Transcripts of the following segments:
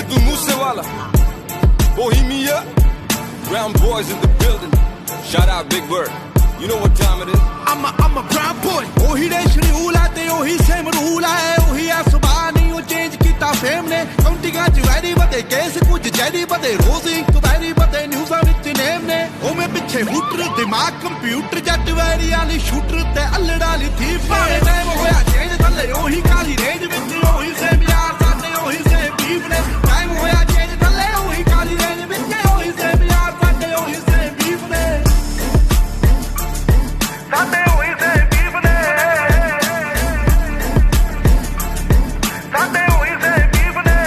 Sidhu Moosewala, Bohemia, Brown boys in the building. Shout out Big Bird. You know what time it is? I'm a brown boy. Ohi de schedule te ohi same rule hai. Ohi a subah nahi ho change kita fame ne. Countinga ch very bade case kuch jadi bade rose inquiry bade news vich name ne. O me piche hooter dimag computer jat very ali shooter te allada li thief ne. Time hoya change thalle ohi kali range vich ohi same yaar sade ohi same beef ne. Time hoya change thalle ohi kali range vich ohi same yaar sade ohi same beef ne. Sade ohi same beef ne. Sade ohi same beef ne.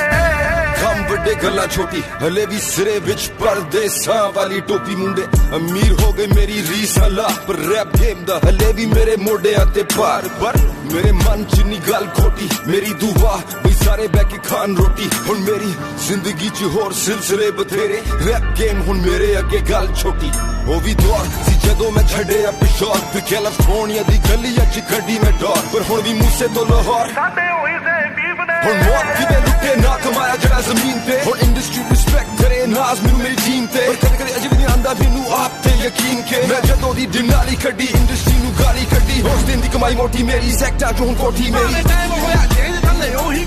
Kam ਵੱਡੇ ਗੱਲਾਂ ਛੋਟੀ ਹਲੇ ਵੀ ਸਿਰੇ ਵਿੱਚ ਪਰਦੇਸਾਂ ਵਾਲੀ ਟੋਪੀ ਮੁੰਡੇ ਅਮੀਰ ਹੋ ਗਏ ਮੇਰੀ ਰੀਸ ਹਲਾ ਪਰ ਰੈਪ ਗੇਮ ਦਾ ਹਲੇ ਵੀ ਮੇਰੇ ਮੋਢਿਆਂ ਤੇ ਭਾਰ ਪਰ ਮੇਰੇ ਮਨ ਚ ਨੀ ਗੱਲ ਖੋਟੀ ਮੇਰੀ ਦੁਆ ਵੀ ਸਾਰੇ ਬਹਿ ਕੇ ਖਾਣ ਰੋਟੀ ਹੁਣ ਮੇਰੀ ਜ਼ਿੰਦਗੀ ਚ ਹੋਰ ਸਿਲਸਿਲੇ ਬਥੇਰੇ ਰੈਪ ਗੇਮ ਹੁਣ ਮੇਰੇ ਅੱਗੇ ਗੱਲ ਛੋਟੀ ਉਹ ਵੀ ਦੌਰ ਸੀ ਜਦੋਂ ਮੈਂ ਛੱਡਿਆ ਪਿਸ਼ੌਰ ਫਿਰ ਕੈਲੀਫੋਰਨੀਆ ਦੀ ਗਲੀਆਂ ਚ ਕੱਢੀ ਮੈਂ ਡੋਰ ਪਰ ਹੁਣ ਵੀ ਮੂਸੇ ਤੋਂ ਲਾਹੌਰ ਸਾਡੇ ਹੋਈ ਸੇ ਬੀਫ ਨੇ ਹੁਣ ਮੌਤ ਕਿਵੇਂ ਲੁੱਟੇ ਨਾ ਕਮਾਇਆ ਜਿਹੜਾ ਜ਼ਮੀਨ ਤੇ ਹੁਣ ਇੰਡਸਟਰੀ ਰਿਸਪੈਕਟ ਕਰੇ ਨਾਜ਼ ਮੈਨੂੰ ਮੇਰੀ ਟੀਮ ਤੇ ਪਰ ਕਦੇ ਕਦੇ ਅਜੇ ਵੀ ਨਹੀਂ ਆਂਦਾ ਮੈਨੂੰ ਆਪ ਤੇ ਯਕੀਨ ਕਿ ਮੈਂ ਜਦੋਂ ਦੀ ਦਿਨਾਲੀ ਕੱਢੀ ਇੰਡਸਟਰੀ ਨੂੰ ਗਾਲੀ ਕੱਢੀ ਉਸ ਦਿਨ ਦੀ ਕਮਾਈ ਮੋਟੀ ਮੇਰੀ ਸੈਕਟਰ ਜੋ ਹੁਣ ਕੋਠੀ ਮੇਰੀ ਟਾਈਮ ਹੋਇਆ ਚੇਂਜ ਥੱਲੇ ਉਹੀ